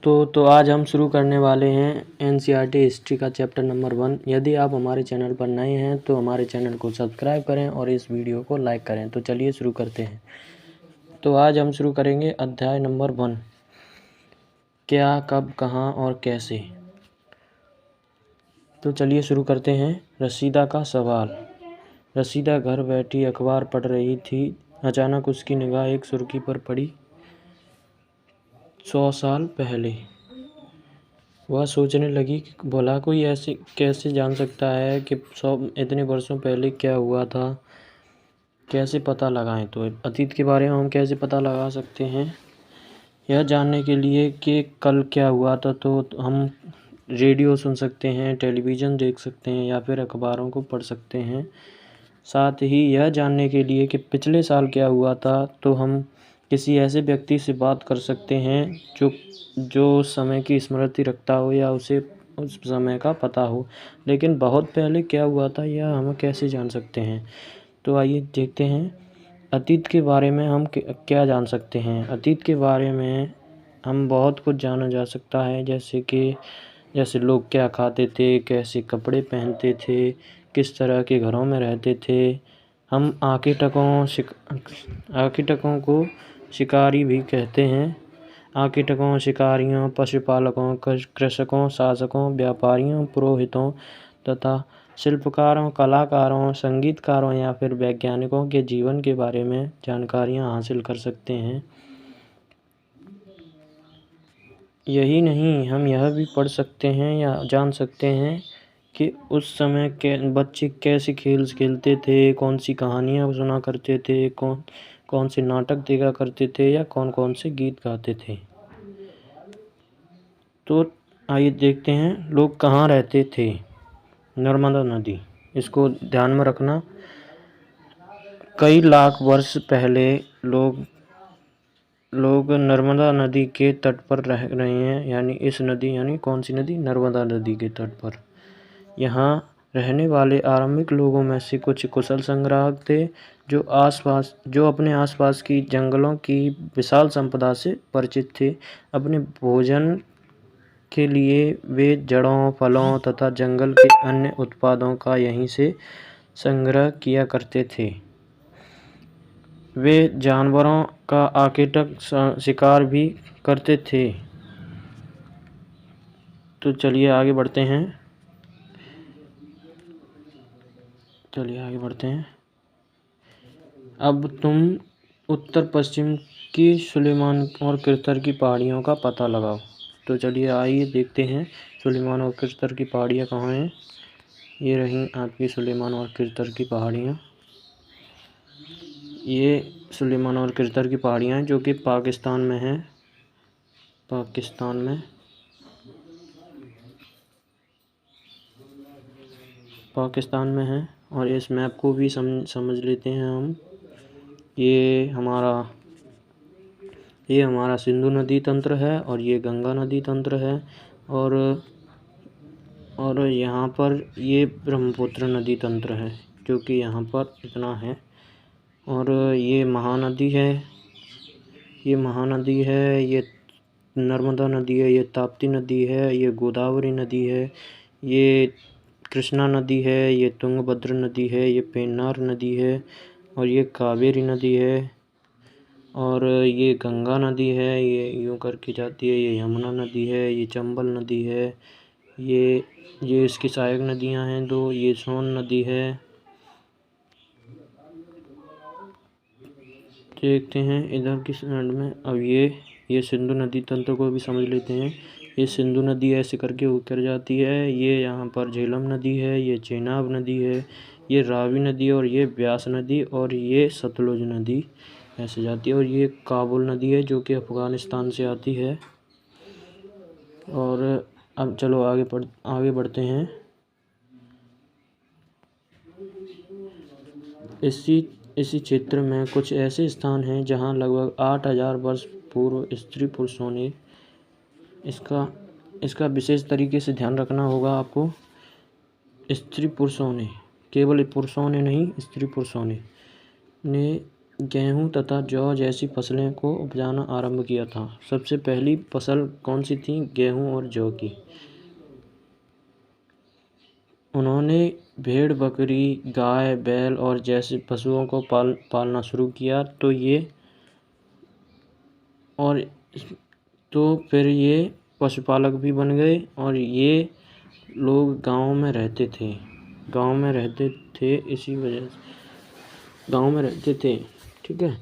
तो आज हम शुरू करने वाले हैं एनसीईआरटी हिस्ट्री का चैप्टर नंबर 1। यदि आप हमारे चैनल पर नए हैं तो हमारे चैनल को सब्सक्राइब करें और इस वीडियो को लाइक करें। तो चलिए शुरू करते हैं। तो आज हम शुरू करेंगे अध्याय नंबर 1, क्या, कब, कहाँ और कैसे। तो चलिए शुरू करते हैं। रशीदा का सवाल। रशीदा घर बैठी अखबार पढ़ रही थी। अचानक उसकी निगाह एक सुर्खी पर पड़ी। 100 साल पहले। वह सोचने लगी कि भला कोई ऐसे कैसे जान सकता है कि इतने वर्षों पहले क्या हुआ था। कैसे पता लगाएं? तो अतीत के बारे में हम कैसे पता लगा सकते हैं? यह जानने के लिए कि कल क्या हुआ था तो हम रेडियो सुन सकते हैं, टेलीविज़न देख सकते हैं या फिर अखबारों को पढ़ सकते हैं। साथ ही यह जानने के लिए कि पिछले साल क्या हुआ था तो हम किसी ऐसे व्यक्ति से बात कर सकते हैं जो समय की स्मृति रखता हो या उसे उस समय का पता हो। लेकिन बहुत पहले क्या हुआ था यह हम कैसे जान सकते हैं? तो आइए देखते हैं अतीत के बारे में हम क्या जान सकते हैं। अतीत के बारे में हम बहुत कुछ जाना जा सकता है, जैसे लोग क्या खाते थे, कैसे कपड़े पहनते थे, किस तरह के घरों में रहते थे। हम आर्किटेक्टों को शिकारी भी कहते हैं। आर्किटेक्टों, शिकारियों, पशुपालकों, कृषकों, शासकों, व्यापारियों, पुरोहितों तथा शिल्पकारों, कलाकारों, संगीतकारों या फिर वैज्ञानिकों के जीवन के बारे में जानकारियां हासिल कर सकते हैं। यही नहीं, हम यह भी पढ़ सकते हैं या जान सकते हैं कि उस समय के बच्चे कैसे खेल खेलते थे, कौन सी कहानियाँ सुना करते थे, कौन से नाटक देखा करते थे या कौन कौन से गीत गाते थे। तो आइए देखते हैं लोग कहाँ रहते थे। नर्मदा नदी, इसको ध्यान में रखना। कई लाख वर्ष पहले लोग नर्मदा नदी के तट पर रह रहे हैं। यानी कौन सी नदी? नर्मदा नदी के तट पर। यहाँ रहने वाले आरंभिक लोगों में से कुछ कुशल संग्राहक थे जो अपने आसपास की जंगलों की विशाल संपदा से परिचित थे। अपने भोजन के लिए वे जड़ों, फलों तथा जंगल के अन्य उत्पादों का यहीं से संग्रह किया करते थे। वे जानवरों का आर्किटेक्ट शिकार भी करते थे। तो चलिए आगे बढ़ते हैं। अब तुम उत्तर पश्चिम की सुलेमान और किरतल की पहाड़ियों का पता लगाओ। तो चलिए आइए देखते हैं सुलेमान और किरतल की पहाड़ियाँ कहाँ हैं। ये रही आपकी सुलेमान और किरतल की पहाड़ियाँ। ये सुलेमान और किरतल की पहाड़ियाँ हैं जो कि पाकिस्तान में हैं। पाकिस्तान में है। और इस मैप को भी समझ लेते हैं हम। ये हमारा सिंधु नदी तंत्र है और ये गंगा नदी तंत्र है। और यहाँ पर ये ब्रह्मपुत्र नदी तंत्र है जो कि यहाँ पर इतना है। और ये महानदी है, ये नर्मदा नदी है, ये ताप्ती नदी है, ये गोदावरी नदी है, ये कृष्णा नदी है, ये तुंगभद्र नदी है, ये पेन्नार नदी है और ये कावेरी नदी है। और ये गंगा नदी है, ये यूँ करके जाती है। ये यमुना नदी है, ये चंबल नदी है, ये इसकी सहायक नदियां हैं 2। ये सोन नदी है। देखते हैं इधर की साइड में। अब ये सिंधु नदी तंत्र को भी समझ लेते हैं। ये सिंधु नदी ऐसे करके उतर जाती है। ये यहाँ पर झेलम नदी है, ये चेनाब नदी है, ये रावी नदी और ये ब्यास नदी और ये सतलुज नदी ऐसे जाती है। और ये काबुल नदी है जो कि अफ़गानिस्तान से आती है। और अब चलो आगे बढ़ते हैं। इसी क्षेत्र में कुछ ऐसे स्थान हैं जहां लगभग 8000 वर्ष पूर्व स्त्री पुरुषों ने इसका विशेष तरीके से ध्यान रखना होगा आपको। स्त्री पुरुषों ने, केवल पुरुषों ने नहीं, स्त्री पुरुषों ने गेहूँ तथा जौ जैसी फसलें को उपजाना आरंभ किया था। सबसे पहली फसल कौन सी थी? गेहूँ और जौ की। उन्होंने भेड़ बकरी, गाय बैल और जैसे पशुओं को पालना शुरू किया। तो फिर ये पशुपालक भी बन गए और ये लोग गाँव में रहते थे इसी वजह से गाँव में रहते थे। ठीक है,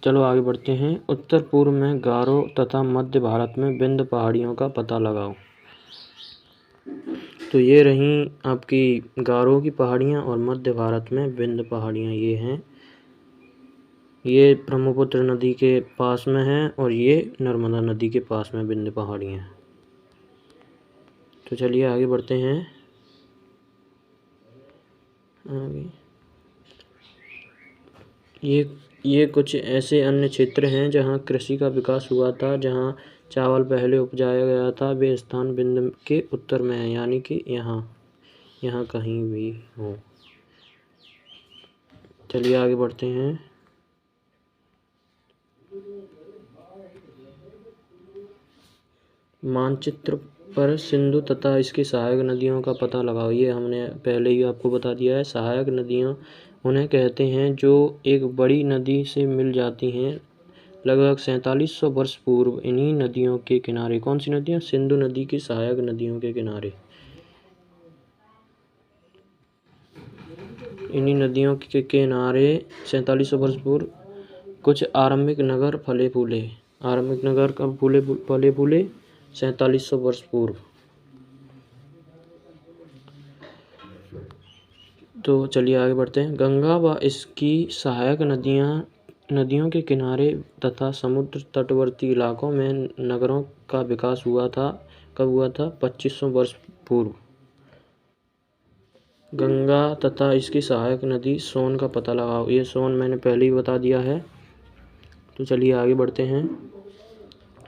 चलो आगे बढ़ते हैं। उत्तर पूर्व में गारो तथा मध्य भारत में विंध्य पहाड़ियों का पता लगाओ। तो ये रहीं आपकी गारो की पहाड़ियाँ और मध्य भारत में विंध्य पहाड़ियाँ ये हैं। ये ब्रह्मपुत्र नदी के पास में है और ये नर्मदा नदी के पास में विंध्य पहाड़ियाँ हैं। तो चलिए आगे बढ़ते हैं। आगे ये कुछ ऐसे अन्य क्षेत्र हैं जहाँ कृषि का विकास हुआ था। जहाँ चावल पहले उपजाया गया था वे स्थान विंध्य के उत्तर में है, यानी कि यहाँ कहीं भी हो। चलिए आगे बढ़ते हैं। मानचित्र पर सिंधु तथा इसकी सहायक नदियों का पता लगाओ। ये हमने पहले ही आपको बता दिया है। सहायक नदियाँ उन्हें कहते हैं जो एक बड़ी नदी से मिल जाती हैं। लगभग 4700 वर्ष पूर्व इन्हीं नदियों के किनारे, कौन सी नदियाँ? सिंधु नदी की सहायक नदियों के किनारे, इन्हीं नदियों के किनारे 4700 वर्ष पूर्व कुछ आरंभिक नगर फले फूले। आरंभिक नगर कब फले फूले? 4700 वर्ष पूर्व। तो चलिए आगे बढ़ते हैं। गंगा व इसकी सहायक नदियों के किनारे तथा समुद्र तटवर्ती इलाकों में नगरों का विकास हुआ था। कब हुआ था? 2500 वर्ष पूर्व। गंगा तथा इसकी सहायक नदी सोन का पता लगाओ। ये सोन मैंने पहले ही बता दिया है। तो चलिए आगे बढ़ते हैं।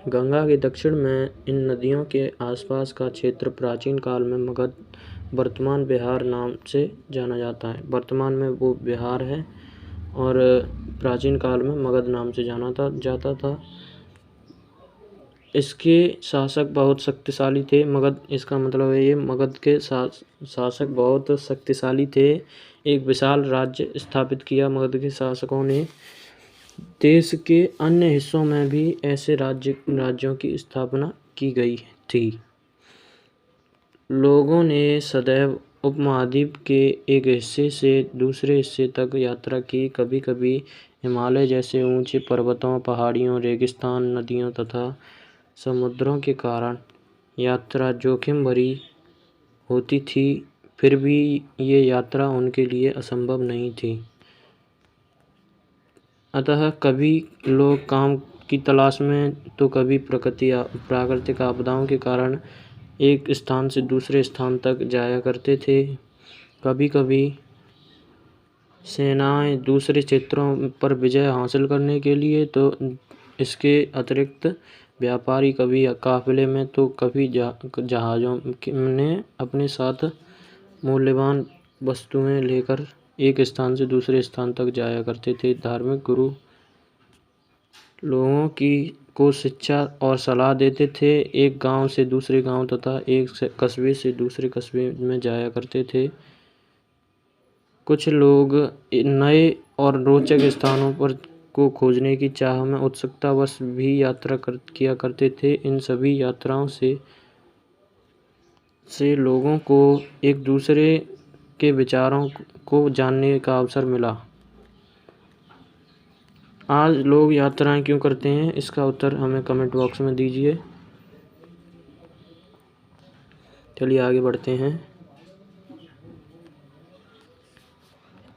गंगा के दक्षिण में इन नदियों के आसपास का क्षेत्र प्राचीन काल में मगध, वर्तमान बिहार नाम से जाना जाता है। वर्तमान में वो बिहार है और प्राचीन काल में मगध नाम से जाना जाता था। इसके शासक बहुत शक्तिशाली थे। मगध, इसका मतलब है ये मगध के शासक बहुत शक्तिशाली थे। एक विशाल राज्य स्थापित किया मगध के शासकों ने। देश के अन्य हिस्सों में भी ऐसे राज्यों की स्थापना की गई थी। लोगों ने सदैव उपमहाद्वीप के एक हिस्से से दूसरे हिस्से तक यात्रा की। कभी कभी हिमालय जैसे ऊंचे पर्वतों, पहाड़ियों, रेगिस्तान, नदियों तथा समुद्रों के कारण यात्रा जोखिम भरी होती थी। फिर भी ये यात्रा उनके लिए असंभव नहीं थी। अतः कभी लोग काम की तलाश में तो कभी प्राकृतिक आपदाओं के कारण एक स्थान से दूसरे स्थान तक जाया करते थे। कभी कभी सेनाएं दूसरे क्षेत्रों पर विजय हासिल करने के लिए, तो इसके अतिरिक्त व्यापारी कभी काफिले में तो कभी जहाज़ों ने अपने साथ मूल्यवान वस्तुएं लेकर एक स्थान से दूसरे स्थान तक जाया करते थे। धार्मिक गुरु लोगों को शिक्षा और सलाह देते थे। एक गांव से दूसरे गांव तथा एक कस्बे से दूसरे कस्बे में जाया करते थे। कुछ लोग नए और रोचक स्थानों पर को खोजने की चाह में उत्सुकतावश भी यात्रा किया करते थे। इन सभी यात्राओं से लोगों को एक दूसरे के विचारों को जानने का अवसर मिला। आज लोग यात्राएं क्यों करते हैं? इसका उत्तर हमें कमेंट बॉक्स में दीजिए। चलिए आगे बढ़ते हैं।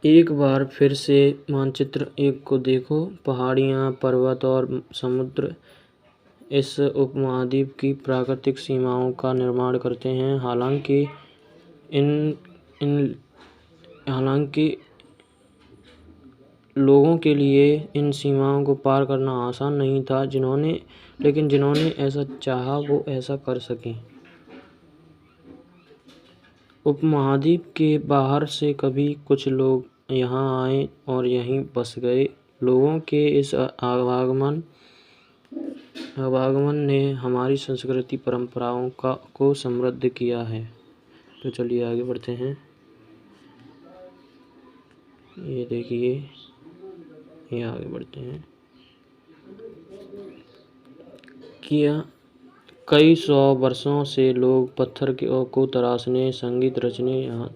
एक बार फिर से मानचित्र 1 को देखो। पहाड़ियाँ, पर्वत और समुद्र इस उपमहाद्वीप की प्राकृतिक सीमाओं का निर्माण करते हैं। हालांकि लोगों के लिए इन सीमाओं को पार करना आसान नहीं था। लेकिन जिन्होंने ऐसा चाहा वो ऐसा कर सके। उपमहाद्वीप के बाहर से कभी कुछ लोग यहाँ आए और यहीं बस गए। लोगों के इस आवागमन ने हमारी संस्कृति परंपराओं को समृद्ध किया है। तो चलिए आगे बढ़ते हैं। ये देखिए, ये आगे बढ़ते हैं। किया कई सौ वर्षों से लोग पत्थर को तराशने, संगीत रचने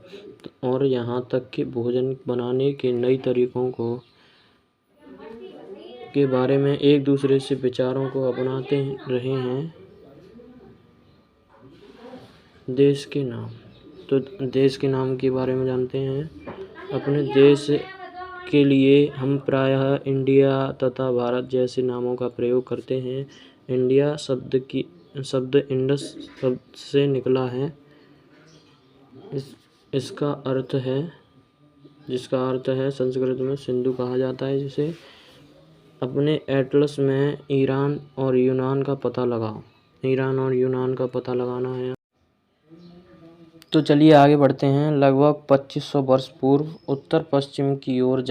और यहाँ तक कि भोजन बनाने के नए तरीकों के बारे में एक दूसरे से विचारों को अपनाते रहे हैं। देश के नाम, तो देश के नाम के बारे में जानते हैं। अपने देश के लिए हम प्रायः इंडिया तथा भारत जैसे नामों का प्रयोग करते हैं। इंडिया शब्द इंडस शब्द से निकला है। जिसका अर्थ है संस्कृत में सिंधु कहा जाता है। जिसे अपने एटलस में ईरान और यूनान का पता लगाना है। तो चलिए आगे बढ़ते हैं। लगभग 2500 वर्ष पूर्व उत्तर पश्चिम की ओर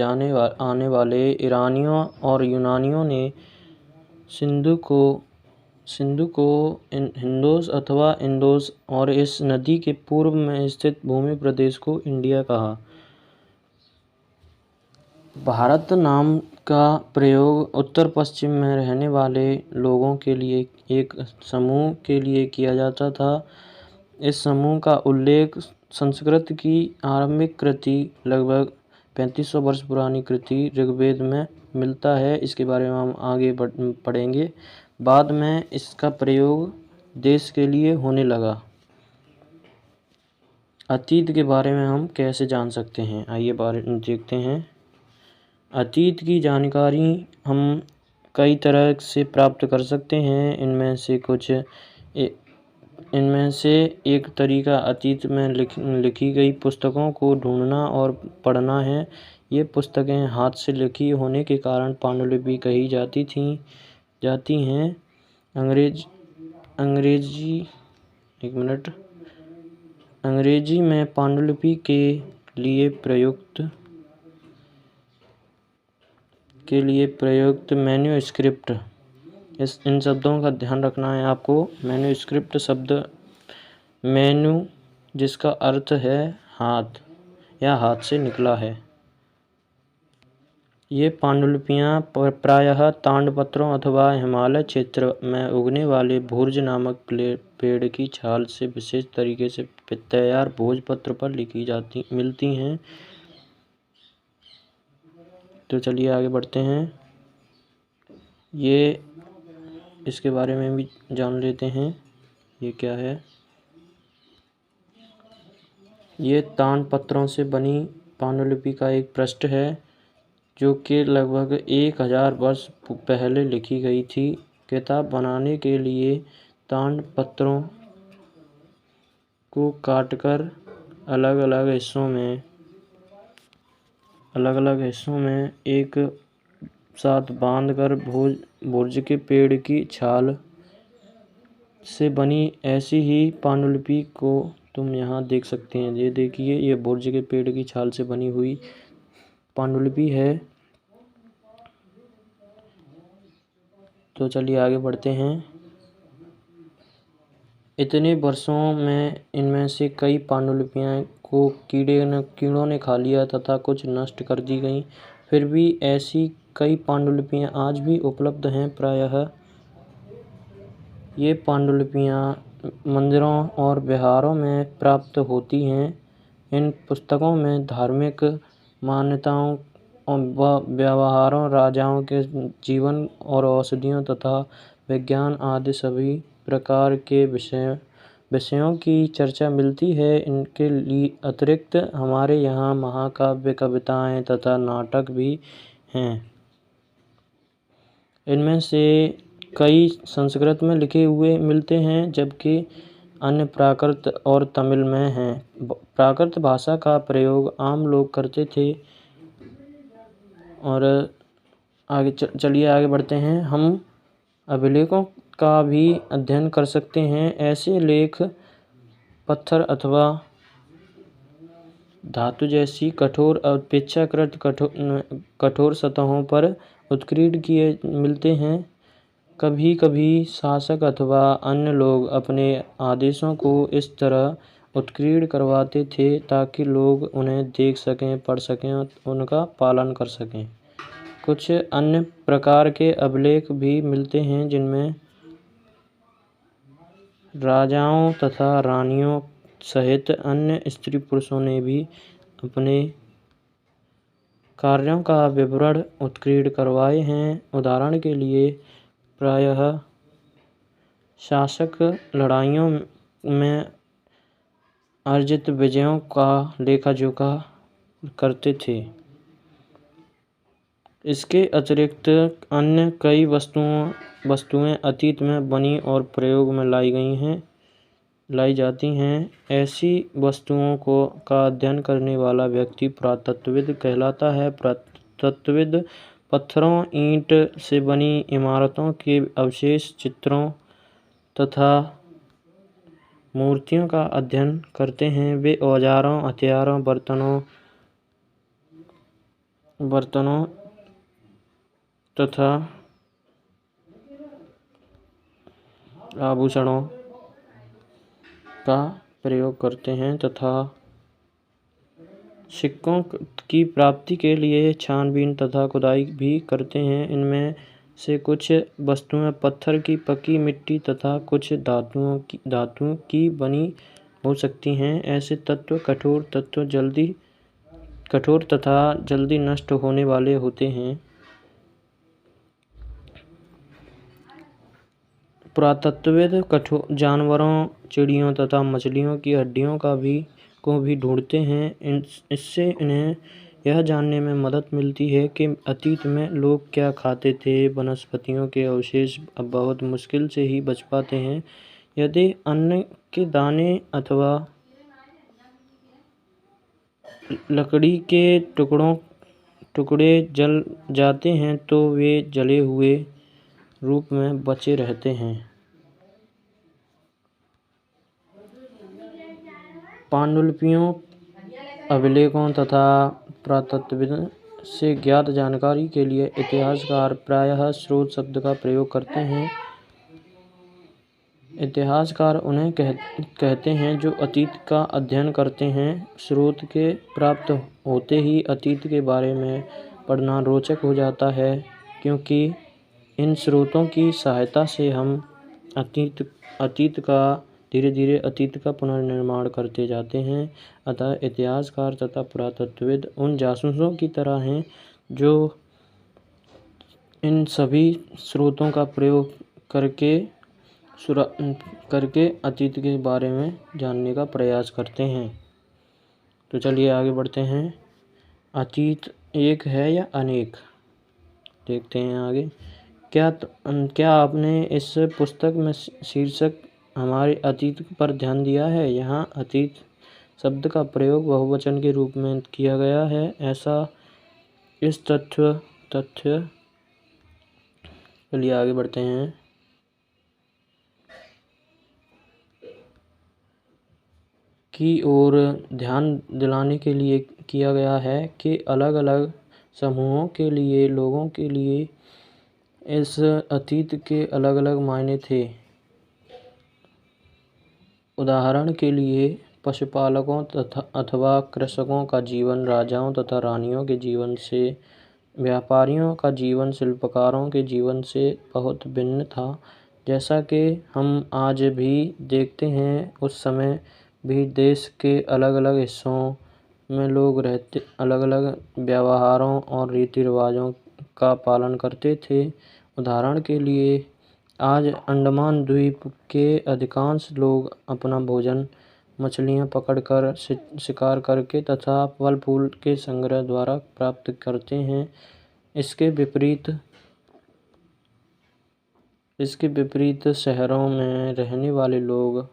आने वाले ईरानियों और यूनानियों ने सिंधु को हिंदोस अथवा इंडोस और इस नदी के पूर्व में स्थित भूमि प्रदेश को इंडिया कहा। भारत नाम का प्रयोग उत्तर पश्चिम में रहने वाले लोगों के लिए एक समूह के लिए किया जाता था। इस समूह का उल्लेख संस्कृत की आरंभिक कृति, लगभग 3500 वर्ष पुरानी कृति ऋग्वेद में मिलता है। इसके बारे में हम आगे पढ़ेंगे। बाद में इसका प्रयोग देश के लिए होने लगा। अतीत के बारे में हम कैसे जान सकते हैं, आइए देखते हैं। अतीत की जानकारी हम कई तरह से प्राप्त कर सकते हैं। इनमें से एक तरीका अतीत में लिखी गई पुस्तकों को ढूंढना और पढ़ना है। ये पुस्तकें हाथ से लिखी होने के कारण पांडुलिपि कही जाती हैं। अंग्रेजी में पांडुलिपि के लिए प्रयुक्त मैन्युस्क्रिप्ट, इन शब्दों का ध्यान रखना है आपको। मैन्युस्क्रिप्ट शब्द मैन्यु, जिसका अर्थ है हाथ या हाथ से निकला है। ये पांडुलिपियाँ प्रायः ताड़पत्रों अथवा हिमालय क्षेत्र में उगने वाले भूर्ज नामक पेड़ की छाल से विशेष तरीके से तैयार भोजपत्र पर मिलती हैं। तो चलिए आगे बढ़ते हैं। ये इसके बारे में भी जान लेते हैं। ये क्या है? ये ताड़पत्रों से बनी पांडुलिपि का एक पृष्ठ है, जो कि लगभग 1000 वर्ष पहले लिखी गई थी। किताब बनाने के लिए ताड़पत्रों को काटकर अलग अलग हिस्सों में एक साथ बांधकर भुर्ज के पेड़ की छाल से बनी ऐसी ही पांडुलिपि को तुम यहाँ देख सकते हैं। ये देखिए, ये भुर्ज के पेड़ की छाल से बनी हुई पांडुलिपि है। तो चलिए आगे बढ़ते हैं। इतने वर्षों में इनमें से कई पांडुलिपियाँ को कीड़ों ने खा लिया तथा कुछ नष्ट कर दी गईं। फिर भी ऐसी कई पांडुलिपियाँ आज भी उपलब्ध हैं। प्रायः ये पांडुलिपियाँ मंदिरों और विहारों में प्राप्त होती हैं। इन पुस्तकों में धार्मिक मान्यताओं व व्यवहारों, राजाओं के जीवन और औषधियों तथा विज्ञान आदि सभी प्रकार के विषयों की चर्चा मिलती है। इनके लिए अतिरिक्त हमारे यहाँ महाकाव्य, कविताएं तथा नाटक भी हैं। इनमें से कई संस्कृत में लिखे हुए मिलते हैं, जबकि अन्य प्राकृत और तमिल में हैं। प्राकृत भाषा का प्रयोग आम लोग करते थे। और चलिए आगे बढ़ते हैं। हम अभिलेखों का भी अध्ययन कर सकते हैं। ऐसे लेख पत्थर अथवा धातु जैसी कठोर अपेक्षाकृत कठोर सतहों पर उत्कीर्ण किए मिलते हैं। कभी कभी शासक अथवा अन्य लोग अपने आदेशों को इस तरह उत्कीर्ण करवाते थे ताकि लोग उन्हें देख सकें, पढ़ सकें और उनका पालन कर सकें। कुछ अन्य प्रकार के अभिलेख भी मिलते हैं जिनमें राजाओं तथा रानियों सहित अन्य स्त्री पुरुषों ने भी अपने कार्यों का विवरण उत्कीर्ण करवाए हैं। उदाहरण के लिए प्रायः शासक लड़ाइयों में अर्जित विजयों का लेखा जोखा करते थे। इसके अतिरिक्त अन्य कई वस्तुएं अतीत में बनी और प्रयोग में लाई जाती हैं। ऐसी वस्तुओं का अध्ययन करने वाला व्यक्ति पुरातत्वविद कहलाता है। पुरातत्वविद पत्थरों, ईंट से बनी इमारतों के अवशेष, चित्रों तथा मूर्तियों का अध्ययन करते हैं। वे औजारों, हथियारों, बर्तनों तथा आभूषणों का प्रयोग करते हैं तथा सिक्कों की प्राप्ति के लिए छानबीन तथा खुदाई भी करते हैं। इनमें से कुछ वस्तुएं पत्थर की, पकी मिट्टी तथा कुछ धातुओं की बनी हो सकती हैं। ऐसे तत्व कठोर तथा जल्दी नष्ट होने वाले होते हैं। पुरातत्वविद जानवरों, चिड़ियों तथा मछलियों की हड्डियों को भी ढूंढते हैं। इससे इन्हें यह जानने में मदद मिलती है कि अतीत में लोग क्या खाते थे। वनस्पतियों के अवशेष अब बहुत मुश्किल से ही बच पाते हैं। यदि अन्न के दाने अथवा लकड़ी के टुकड़े जल जाते हैं तो वे जले हुए रूप में बचे रहते हैं। पांडुलिपियों, अभिलेखों तथा पुरातत्वविद से ज्ञात जानकारी के लिए इतिहासकार प्रायः स्रोत शब्द का प्रयोग करते हैं। इतिहासकार उन्हें कहते हैं जो अतीत का अध्ययन करते हैं। स्रोत के प्राप्त होते ही अतीत के बारे में पढ़ना रोचक हो जाता है, क्योंकि इन स्रोतों की सहायता से हम धीरे धीरे अतीत का पुनर्निर्माण करते जाते हैं। अतः इतिहासकार तथा पुरातत्वविद उन जासूसों की तरह हैं जो इन सभी स्रोतों का प्रयोग करके अतीत के बारे में जानने का प्रयास करते हैं। तो चलिए आगे बढ़ते हैं। अतीत एक है या अनेक, देखते हैं आगे। क्या आपने इस पुस्तक में शीर्षक हमारे अतीत पर ध्यान दिया है? यहाँ अतीत शब्द का प्रयोग बहुवचन के रूप में किया गया है। ऐसा इस तथ्य चलिए आगे बढ़ते हैं। की ओर ध्यान दिलाने के लिए किया गया है कि अलग अलग समूहों के लिए, लोगों के लिए इस अतीत के अलग अलग मायने थे। उदाहरण के लिए पशुपालकों अथवा कृषकों का जीवन राजाओं तथा रानियों के जीवन से, व्यापारियों का जीवन शिल्पकारों के जीवन से बहुत भिन्न था। जैसा कि हम आज भी देखते हैं, उस समय भी देश के अलग अलग हिस्सों में लोग अलग अलग व्यवहारों और रीति रिवाजों का पालन करते थे। उदाहरण के लिए आज अंडमान द्वीप के अधिकांश लोग अपना भोजन मछलियां पकड़कर, शिकार करके तथा फल फूल के संग्रह द्वारा प्राप्त करते हैं। इसके विपरीत शहरों में रहने वाले लोग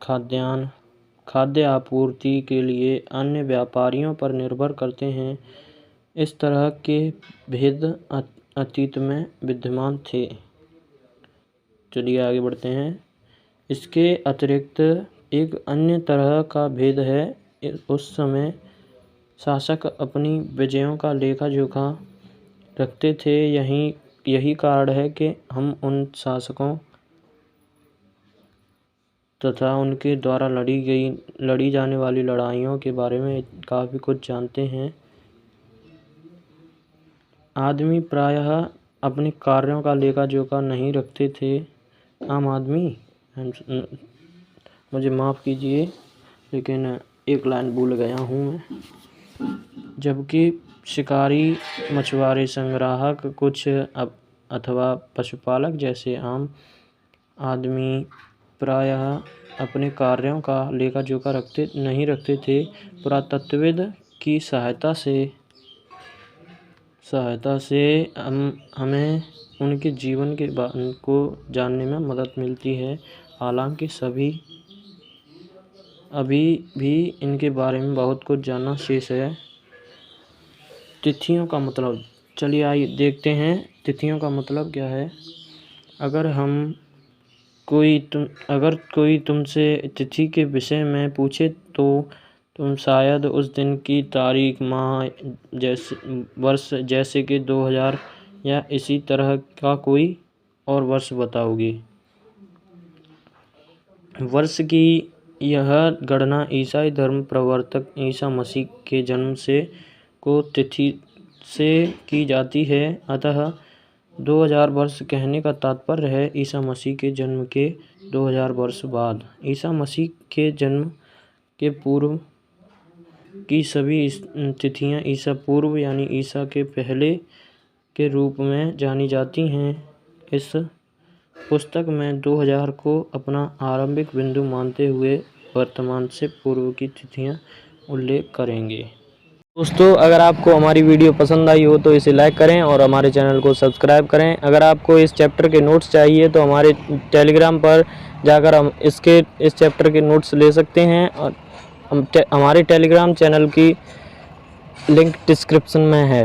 खाद्य आपूर्ति के लिए अन्य व्यापारियों पर निर्भर करते हैं। इस तरह के भेद अतीत में विद्यमान थे। चलिए आगे बढ़ते हैं। इसके अतिरिक्त एक अन्य तरह का भेद है उस समय शासक अपनी विजयों का लेखा जोखा रखते थे। यही कारण है कि हम उन शासकों तथा उनके द्वारा लड़ी जाने वाली लड़ाइयों के बारे में काफ़ी कुछ जानते हैं। आदमी प्रायः अपने कार्यों का लेखा जोखा नहीं रखते थे। आम आदमी, मुझे माफ़ कीजिए लेकिन एक लाइन भूल गया हूँ मैं। जबकि शिकारी, मछुआरे, संग्राहक कुछ अथवा पशुपालक जैसे आम आदमी प्रायः अपने कार्यों का लेखा जोखा नहीं रखते थे। पुरातत्वविद की सहायता से हमें उनके जीवन के को जानने में मदद मिलती है। हालांकि अभी भी इनके बारे में बहुत कुछ जानना शेष है। तिथियों का मतलब, चलिए आइए देखते हैं तिथियों का मतलब क्या है। अगर कोई तुमसे तिथि के विषय में पूछे तो तुम शायद उस दिन की तारीख, माह, वर्ष जैसे कि 2000 या इसी तरह का कोई और वर्ष बताओगे। वर्ष की यह गणना ईसाई धर्म प्रवर्तक ईसा मसीह के जन्म को तिथि से की जाती है। अतः 2000 वर्ष कहने का तात्पर्य है ईसा मसीह के जन्म के 2000 वर्ष बाद। ईसा मसीह के जन्म के पूर्व की सभी तिथियां ईसा पूर्व यानी ईसा के पहले के रूप में जानी जाती हैं। इस पुस्तक में 2000 को अपना आरंभिक बिंदु मानते हुए वर्तमान से पूर्व की तिथियां उल्लेख करेंगे। दोस्तों, अगर आपको हमारी वीडियो पसंद आई हो तो इसे लाइक करें और हमारे चैनल को सब्सक्राइब करें। अगर आपको इस चैप्टर के नोट्स चाहिए तो हमारे टेलीग्राम पर जाकर हम इस चैप्टर के नोट्स ले सकते हैं और हमारे टेलीग्राम चैनल की लिंक डिस्क्रिप्शन में है।